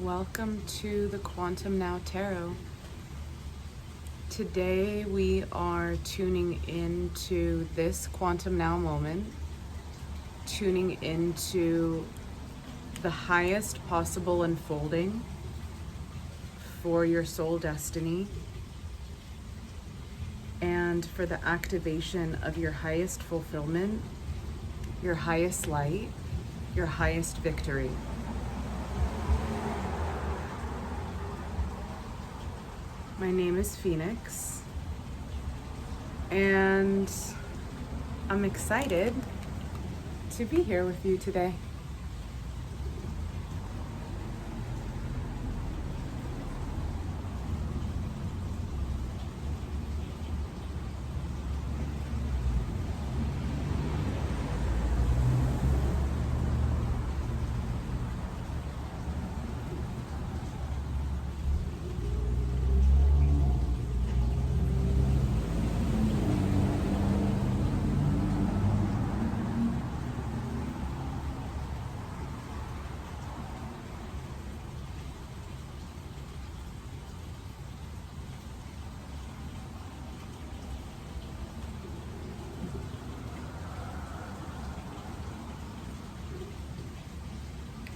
Welcome to the Quantum Now Tarot. Today we are tuning into this Quantum Now moment, tuning into the highest possible unfolding for your soul destiny and for the activation of your highest fulfillment, your highest light, your highest victory. My name is Phoenix, and I'm excited to be here with you today.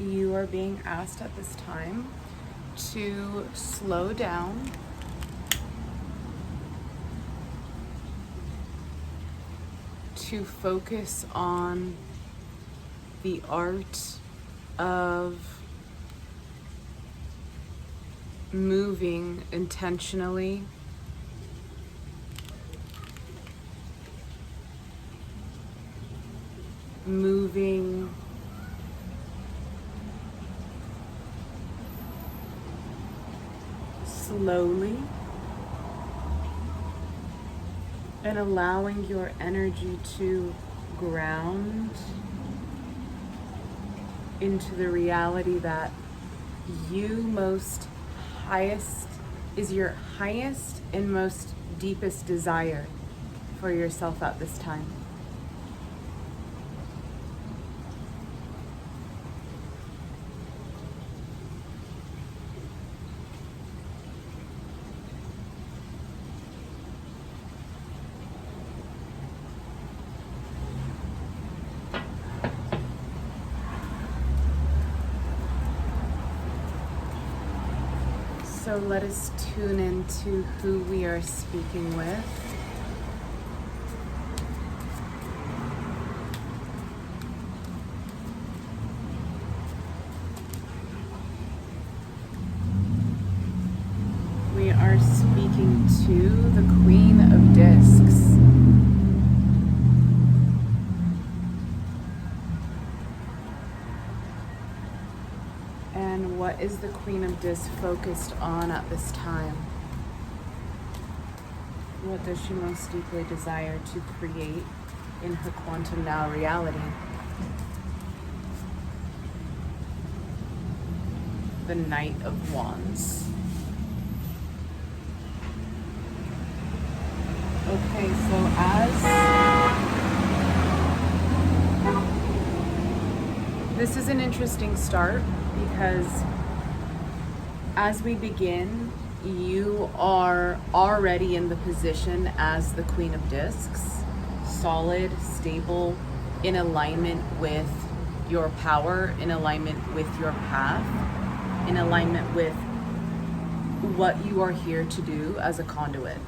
You are being asked at this time to slow down, to focus on the art of moving intentionally, moving slowly, and allowing your energy to ground into the reality that is your highest and most deepest desire for yourself at this time. So let us tune into who we are speaking with. We are speaking to the Queen of Discs. And what is the Queen of Discs focused on at this time? What does she most deeply desire to create in her quantum now reality? The Knight of Wands. Okay, so this is an interesting start, because as we begin, you are already in the position as the Queen of Discs, solid, stable, in alignment with your power, in alignment with your path, in alignment with what you are here to do as a conduit.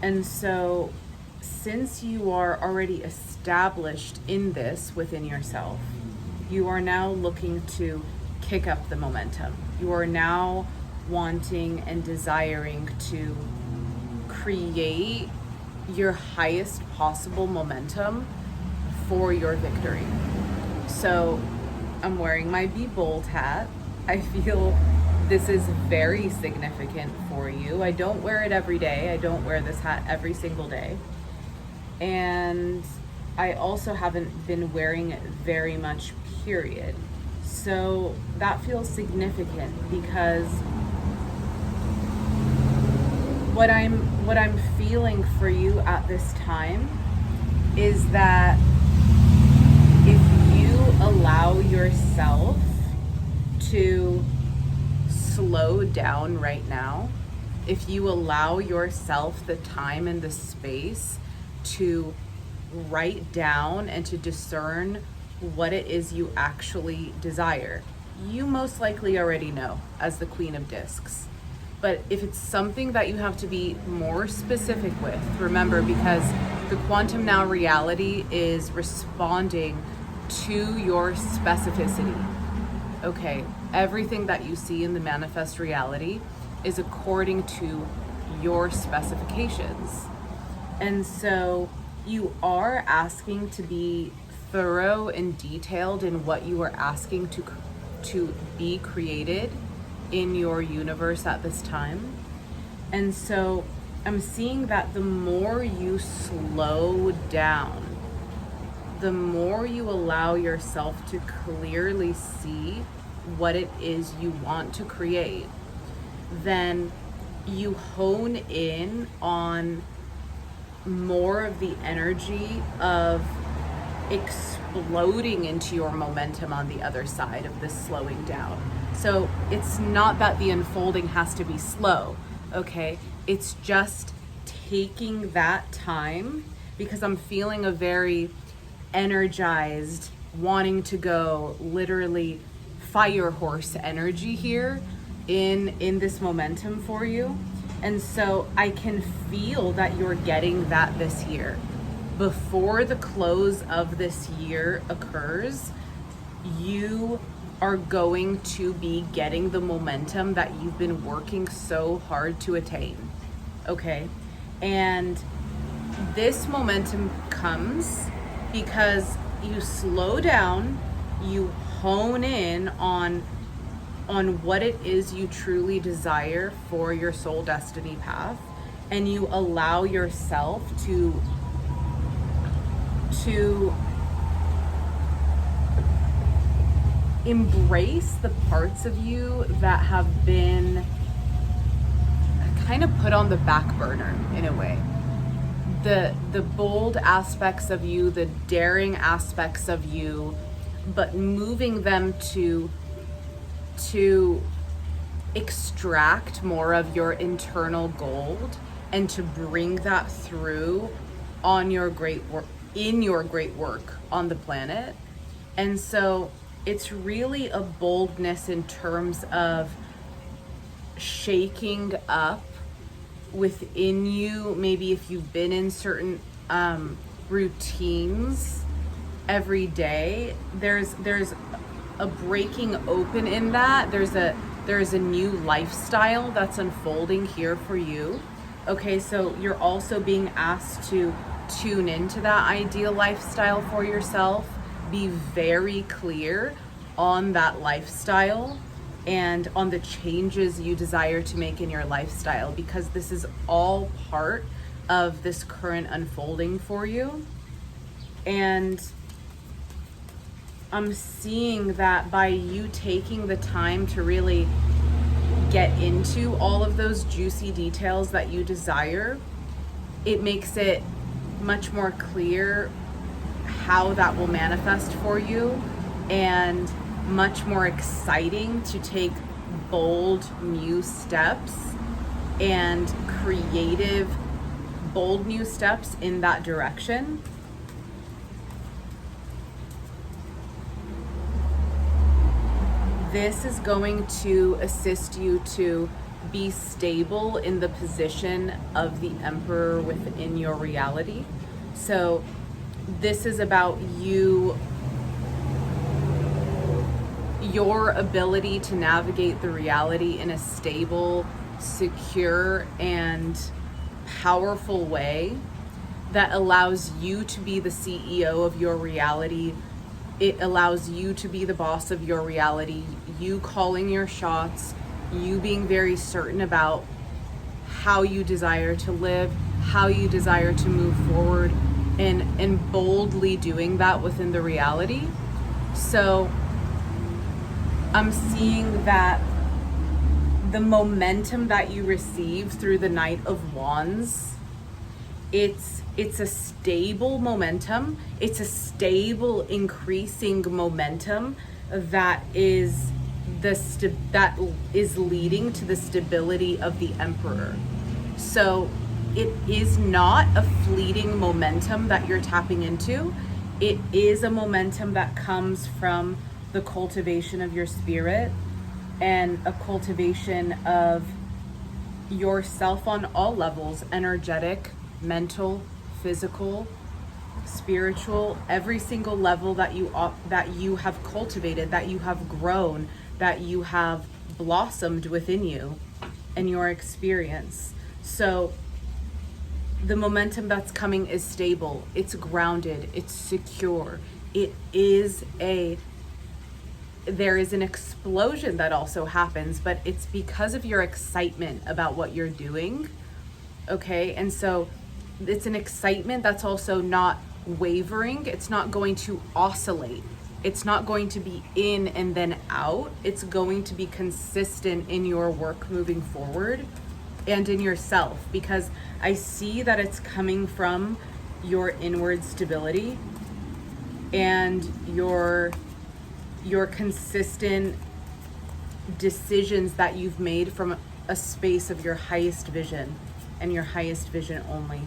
And so, since you are already established in this within yourself, you are now looking to kick up the momentum. You are now wanting and desiring to create your highest possible momentum for your victory. So I'm wearing my Be Bold hat. I feel this is very significant for you. I don't wear it every day. I don't wear this hat every single day. And I also haven't been wearing it very much, period. So that feels significant, because what I'm feeling for you at this time is that if you allow yourself to slow down right now, if you allow yourself the time and the space to write down and to discern what it is you actually desire, you most likely already know as the Queen of Discs. But if it's something that you have to be more specific with, remember, because the Quantum Now reality is responding to your specificity. Okay, everything that you see in the manifest reality is according to your specifications. And so you are asking to be thorough and detailed in what you are asking to be created in your universe at this time. And so I'm seeing that the more you slow down, the more you allow yourself to clearly see what it is you want to create, then you hone in on more of the energy of exploding into your momentum on the other side of this slowing down. So it's not that the unfolding has to be slow, okay? It's just taking that time, because I'm feeling a very energized, wanting to go, literally fire horse energy here in this momentum for you. And so I can feel that you're getting that this year. Before the close of this year occurs, you are going to be getting the momentum that you've been working so hard to attain, okay? And this momentum comes because you slow down, you hone in on what it is you truly desire for your soul destiny path, and you allow yourself to embrace the parts of you that have been kind of put on the back burner in a way. The bold aspects of you, the daring aspects of you, but moving them to extract more of your internal gold and to bring that through on your great work, in your great work on the planet. And so it's really a boldness in terms of shaking up within you. Maybe if you've been in certain routines every day, there's a breaking open in that. There's a new lifestyle that's unfolding here for you. Okay, so you're also being asked to tune into that ideal lifestyle for yourself. Be very clear on that lifestyle and on the changes you desire to make in your lifestyle, because this is all part of this current unfolding for you. And I'm seeing that by you taking the time to really get into all of those juicy details that you desire, it makes it much more clear how that will manifest for you, and much more exciting to take bold new steps and creative bold new steps in that direction. This is going to assist you to be stable in the position of the Emperor within your reality. So this is about you, your ability to navigate the reality in a stable, secure, and powerful way that allows you to be the CEO of your reality. It allows you to be the boss of your reality, you calling your shots, you being very certain about how you desire to live, how you desire to move forward, and boldly doing that within the reality. So I'm seeing that the momentum that you receive through the Knight of Wands, it's a stable momentum. It's a stable, increasing momentum that is that is leading to the stability of the Emperor. So it is not a fleeting momentum that you're tapping into. It is a momentum that comes from the cultivation of your spirit and a cultivation of yourself on all levels: energetic, mental, physical, spiritual, every single level that you have cultivated, that you have grown, that you have blossomed within you and your experience. So the momentum that's coming is stable, it's grounded, it's secure. There is an explosion that also happens, but it's because of your excitement about what you're doing. Okay, and so it's an excitement that's also not wavering. It's not going to oscillate. It's not going to be in and then out. It's going to be consistent in your work moving forward and in yourself, because I see that it's coming from your inward stability and your consistent decisions that you've made from a space of your highest vision and your highest vision only.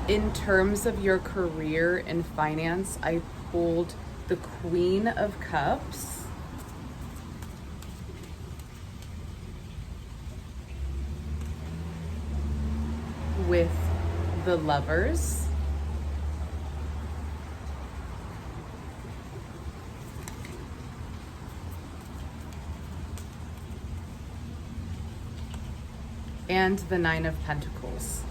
In terms of your career and finance, I pulled the Queen of Cups, with the Lovers, and the Nine of Pentacles.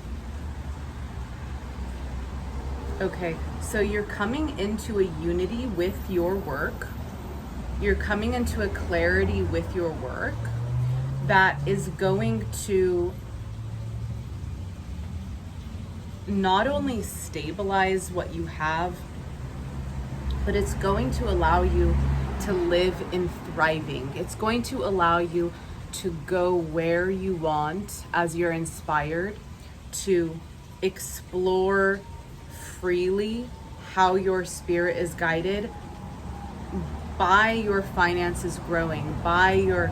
Okay, so you're coming into a unity with your work. You're coming into a clarity with your work that is going to not only stabilize what you have, but it's going to allow you to live in thriving. It's going to allow you to go where you want as you're inspired, to explore freely how your spirit is guided by your finances growing, by your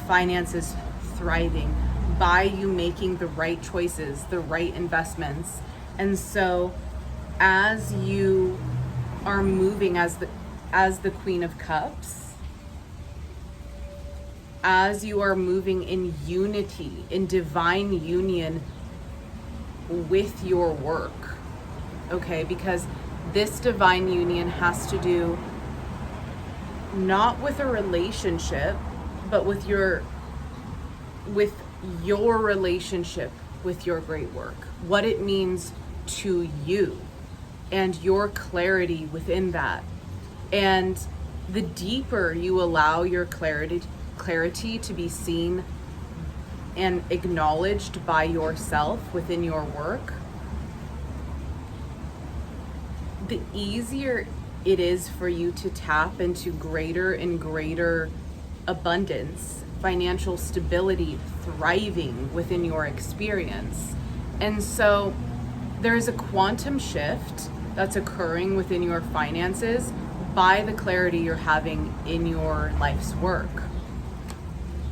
finances thriving, by you making the right choices, the right investments. And so as you are moving as the Queen of Cups, as you are moving in unity, in divine union with your work, okay, because this divine union has to do not with a relationship, but with your relationship with your great work, what it means to you and your clarity within that. And the deeper you allow your clarity to be seen and acknowledged by yourself within your work, the easier it is for you to tap into greater and greater abundance, financial stability, thriving within your experience. And so there's a quantum shift that's occurring within your finances by the clarity you're having in your life's work.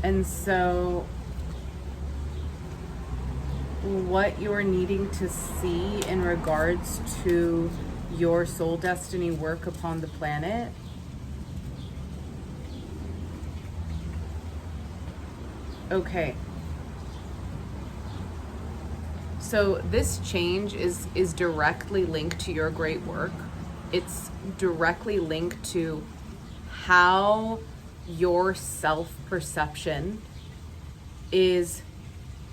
And so what you're needing to see in regards to your soul destiny work upon the planet, okay, so this change is directly linked to your great work. It's directly linked to how your self-perception is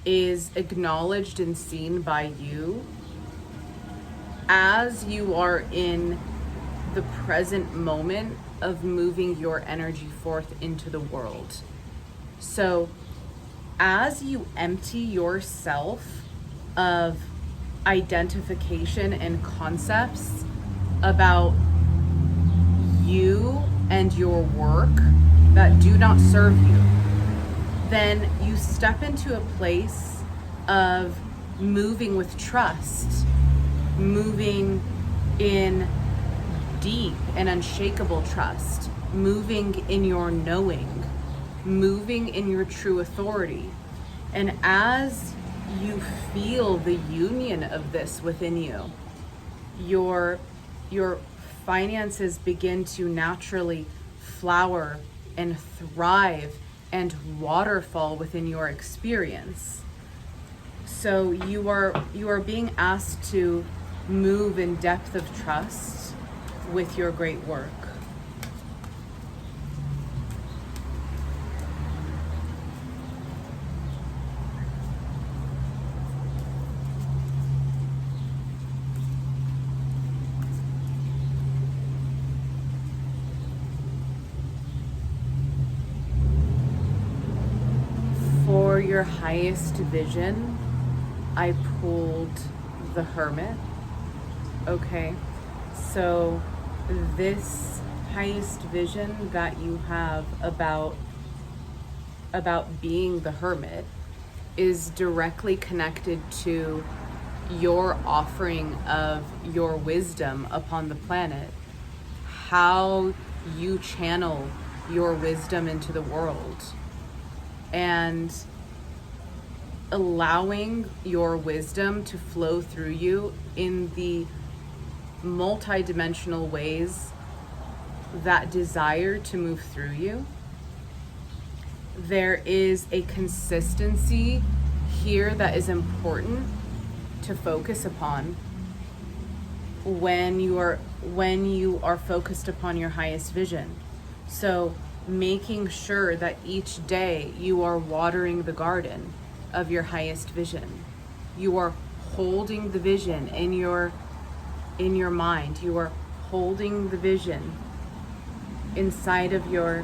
acknowledged and seen by you as you are in the present moment of moving your energy forth into the world. So as you empty yourself of identification and concepts about you and your work that do not serve you, then you step into a place of moving with trust, moving in deep and unshakable trust, moving in your knowing, moving in your true authority. And as you feel the union of this within you, your finances begin to naturally flower and thrive and waterfall within your experience. So you are being asked to move in depth of trust with your great work. For your highest vision, I pulled the Hermit. Okay, so this highest vision that you have about being the Hermit is directly connected to your offering of your wisdom upon the planet, how you channel your wisdom into the world, and allowing your wisdom to flow through you in the multidimensional ways that desire to move through you. There is a consistency here that is important to focus upon when you are focused upon your highest vision. So making sure that each day you are watering the garden of your highest vision. You are holding the vision in your mind. You are holding the vision inside of your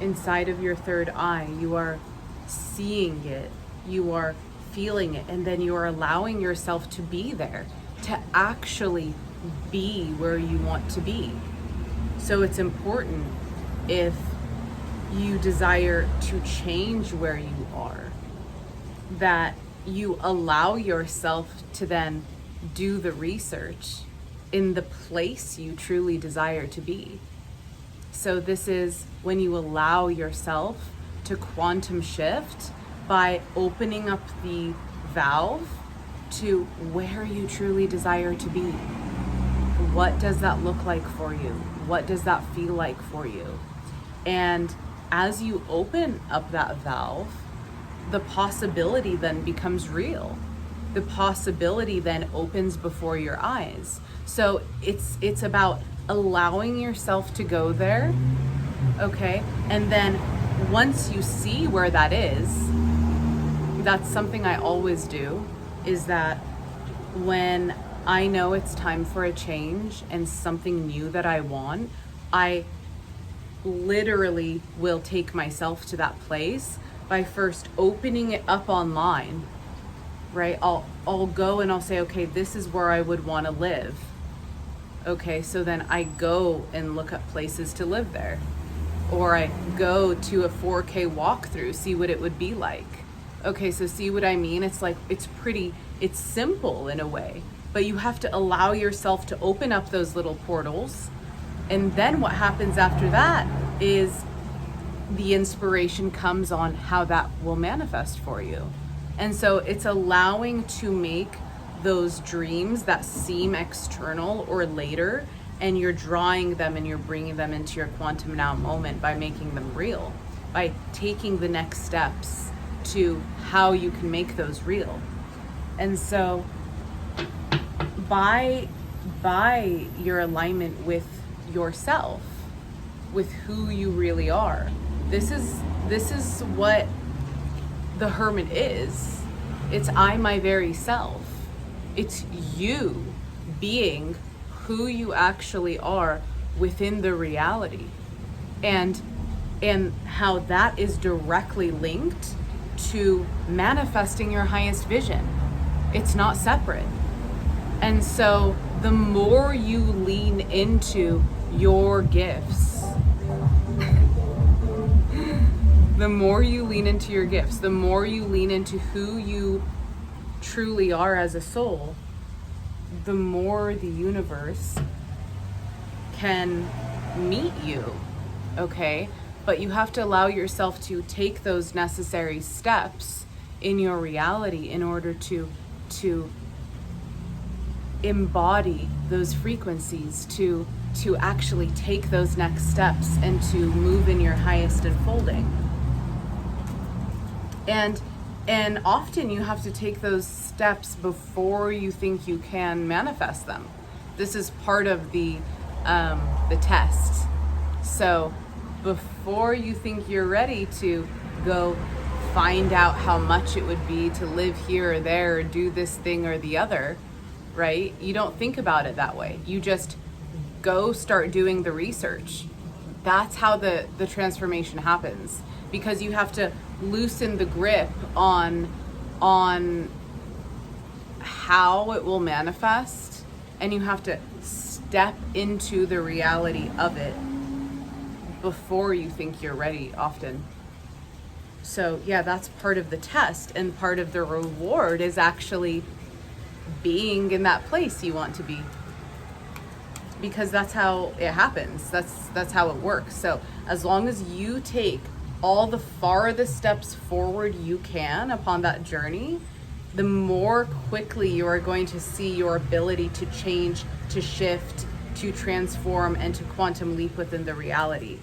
third eye. You are seeing it. You are feeling it, and then you are allowing yourself to be there, to actually be where you want to be. So it's important, if you desire to change where you are, that you allow yourself to then do the research in the place you truly desire to be. So this is when you allow yourself to quantum shift by opening up the valve to where you truly desire to be. What does that look like for you? What does that feel like for you? And as you open up that valve, the possibility then becomes real. The possibility then opens before your eyes. So it's about allowing yourself to go there, okay? And then once you see where that is, that's something I always do, is that when I know it's time for a change and something new that I want, I literally will take myself to that place by first opening it up online, right? I'll go and I'll say, okay, this is where I would want to live. Okay, so then I go and look up places to live there. Or I go to a 4K walkthrough, see what it would be like. Okay, so see what I mean? It's like, it's simple in a way, but you have to allow yourself to open up those little portals. And then what happens after that is the inspiration comes on how that will manifest for you. And so it's allowing to make those dreams that seem external or later, and you're drawing them and you're bringing them into your quantum now moment by making them real, by taking the next steps to how you can make those real. And so by your alignment with yourself, with who you really are, this is what the Hermit is. It's I, my very self. It's you being who you actually are within the reality, and how that is directly linked to manifesting your highest vision. It's not separate. And so the more you lean into your gifts, The more you lean into your gifts, the more you lean into who you truly are as a soul, the more the universe can meet you, okay? But you have to allow yourself to take those necessary steps in your reality in order to embody those frequencies, to actually take those next steps and to move in your highest unfolding. And often you have to take those steps before you think you can manifest them. This is part of the test. So before you think you're ready to go find out how much it would be to live here or there or do this thing or the other, right? You don't think about it that way. You just go start doing the research. That's how the transformation happens, because you have to loosen the grip on how it will manifest, and you have to step into the reality of it before you think you're ready often. So yeah, that's part of the test, and part of the reward is actually being in that place you want to be, because that's how it happens. That's how it works. So as long as you take all the farthest steps forward you can upon that journey, the more quickly you are going to see your ability to change, to shift, to transform, and to quantum leap within the reality.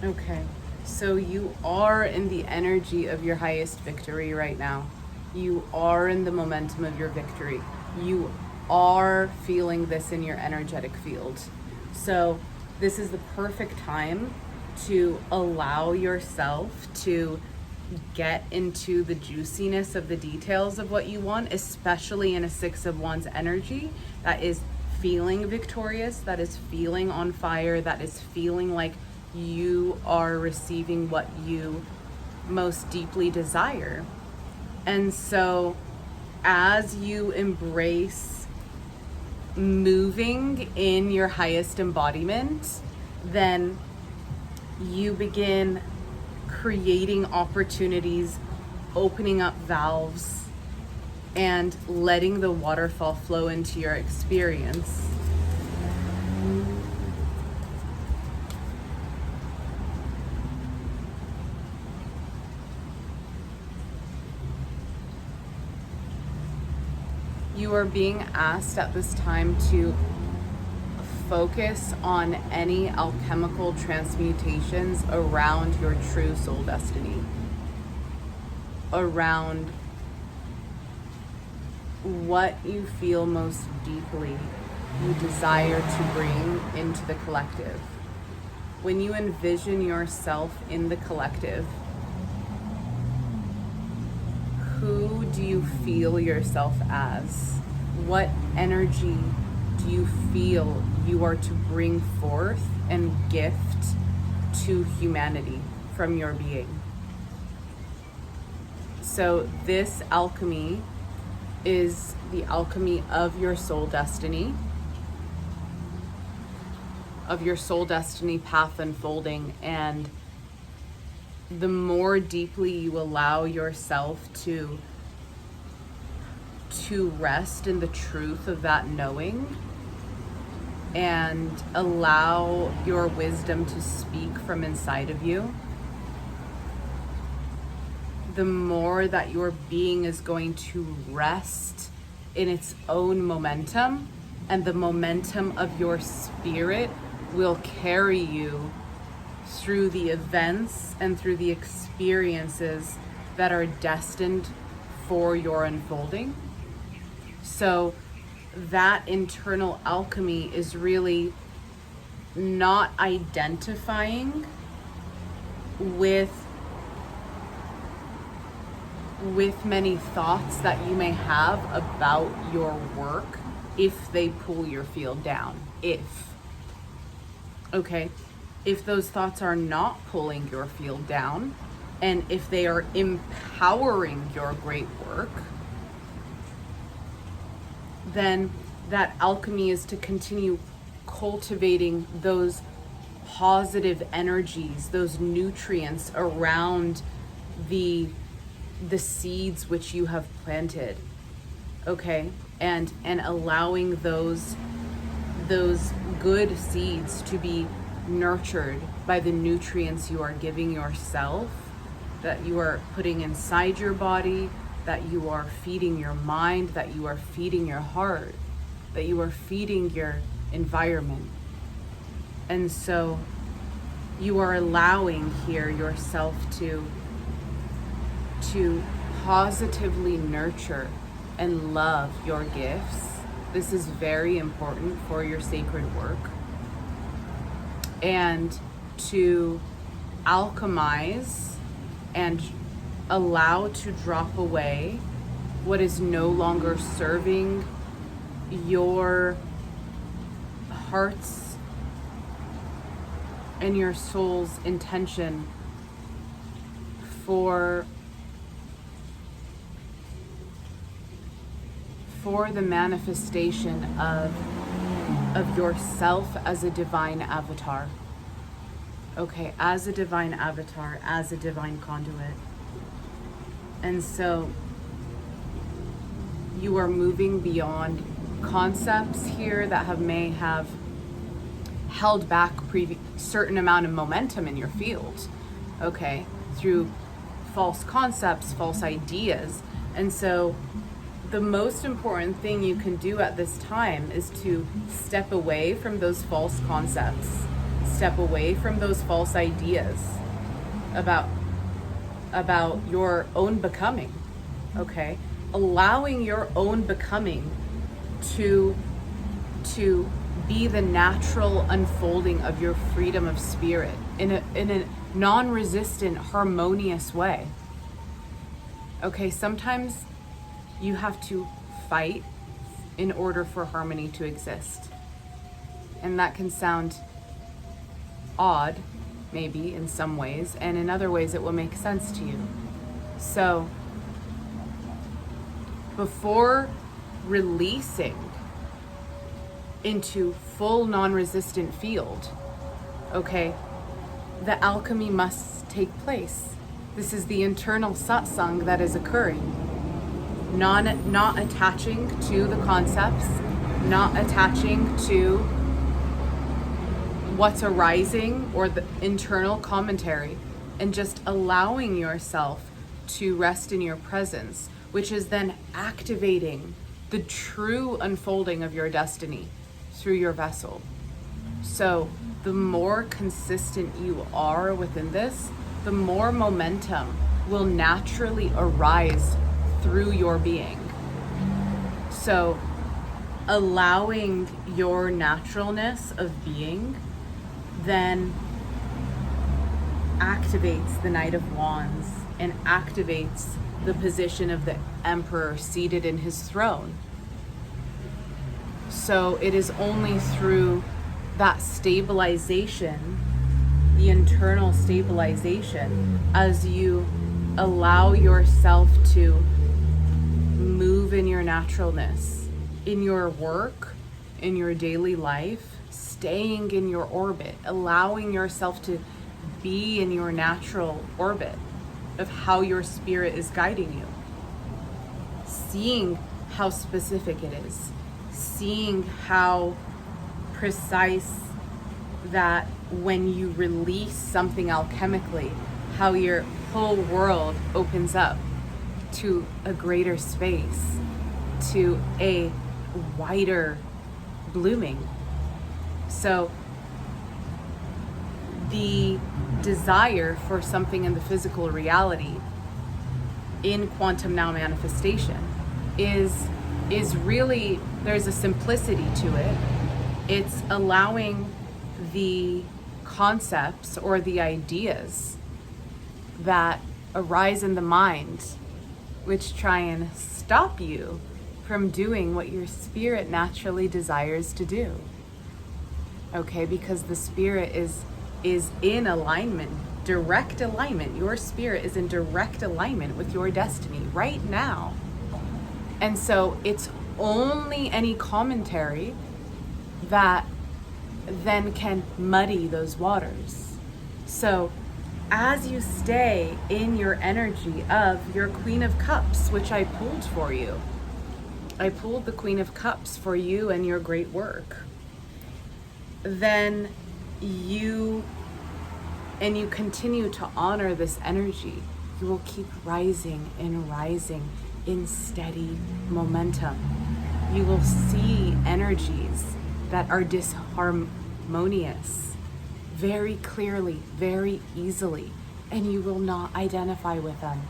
Okay, so you are in the energy of your highest victory right now. You are in the momentum of your victory. You are feeling this in your energetic field. So this is the perfect time to allow yourself to get into the juiciness of the details of what you want, especially in a Six of Wands energy that is feeling victorious, that is feeling on fire, that is feeling like you are receiving what you most deeply desire. And so as you embrace moving in your highest embodiment, then you begin creating opportunities, opening up valves, and letting the waterfall flow into your experience. You are being asked at this time to focus on any alchemical transmutations around your true soul destiny, around what you feel most deeply you desire to bring into the collective. When you envision yourself in the collective, who do you feel yourself as? What energy do you feel you are to bring forth and gift to humanity from your being? So this alchemy is the alchemy of your soul destiny, path unfolding. And the more deeply you allow yourself to rest in the truth of that knowing and allow your wisdom to speak from inside of you, the more that your being is going to rest in its own momentum, and the momentum of your spirit will carry you through the events and through the experiences that are destined for your unfolding. So that internal alchemy is really not identifying with many thoughts that you may have about your work if they pull your field down. If those thoughts are not pulling your field down and if they are empowering your great work, then that alchemy is to continue cultivating those positive energies, those nutrients around the seeds which you have planted, okay? And allowing those good seeds to be nurtured by the nutrients you are giving yourself, that you are putting inside your body, that you are feeding your mind, that you are feeding your heart, that you are feeding your environment. And so you are allowing here yourself to positively nurture and love your gifts. This is very important for your sacred work. And to alchemize and allow to drop away what is no longer serving your heart's and your soul's intention for the manifestation of yourself as a divine avatar. Okay, as a divine avatar, as a divine conduit. And so you are moving beyond concepts here that may have held back certain amount of momentum in your field, okay, through false concepts, false ideas. And so the most important thing you can do at this time is to step away from those false concepts, step away from those false ideas about your own becoming, okay? Allowing your own becoming to be the natural unfolding of your freedom of spirit in a non-resistant, harmonious way. Okay, sometimes you have to fight in order for harmony to exist. And that can sound odd, maybe, in some ways, and in other ways it will make sense to you. So, before releasing into full non-resistant field, okay, the alchemy must take place. This is the internal satsang that is occurring. Not attaching to the concepts, not attaching to what's arising or the internal commentary, and just allowing yourself to rest in your presence, which is then activating the true unfolding of your destiny through your vessel. So the more consistent you are within this, the more momentum will naturally arise through your being. So allowing your naturalness of being then activates the Knight of Wands and activates the position of the Emperor seated in his throne. So it is only through that stabilization, the internal stabilization, as you allow yourself to move in your naturalness, in your work, in your daily life, staying in your orbit, allowing yourself to be in your natural orbit of how your spirit is guiding you. Seeing how specific it is, seeing how precise that when you release something alchemically, how your whole world opens up to a greater space, to a wider blooming. So the desire for something in the physical reality in quantum now manifestation is really, there's a simplicity to it. It's allowing the concepts or the ideas that arise in the mind, which try and stop you from doing what your spirit naturally desires to do. Okay, because the spirit is in alignment direct alignment. Your spirit is in direct alignment with your destiny right now. And so it's only any commentary that then can muddy those waters. So as you stay in your energy of your Queen of Cups, which I pulled for you, I pulled the Queen of Cups for you and your great work, then you continue to honor this energy, you will keep rising and rising in steady momentum. You will see energies that are disharmonious very clearly, very easily, and you will not identify with them.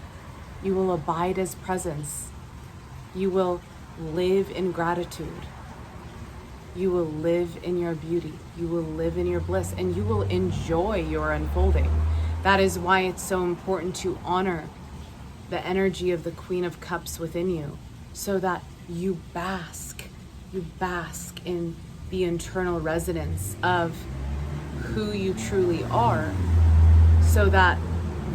You will abide as presence. You will live in gratitude. You will live in your beauty. You will live in your bliss, and you will enjoy your unfolding. That is why it's so important to honor the energy of the Queen of Cups within you, so that you bask in the internal resonance of who you truly are, so that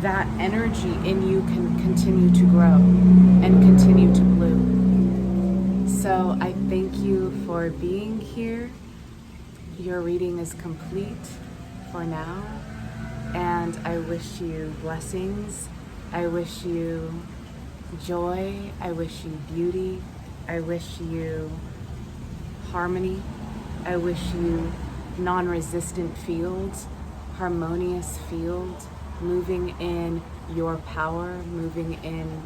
that energy in you can continue to grow and continue to bloom. So I thank you for being here. Your reading is complete for now, and I wish you blessings. I wish you joy. I wish you beauty. I wish you harmony. I wish you non-resistant fields, harmonious fields, moving in your power, moving in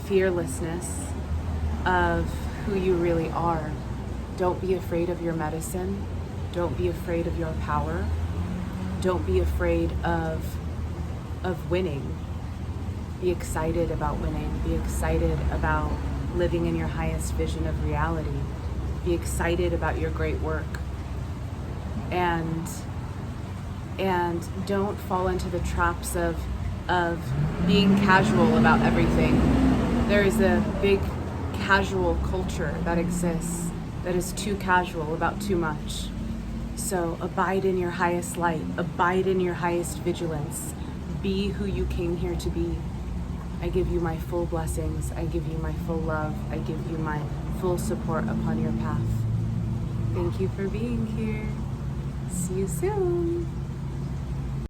fearlessness of who you really are. Don't be afraid of your medicine. Don't be afraid of your power. Don't be afraid of winning. Be excited about winning. Be excited about living in your highest vision of reality. Be excited about your great work. And don't fall into the traps of being casual about everything. There is a big casual culture that exists that is too casual about too much. So abide in your highest light. Abide in your highest vigilance. Be who you came here to be. I give you my full blessings. I give you my full love. I give you my full support upon your path. Thank you for being here. See you soon.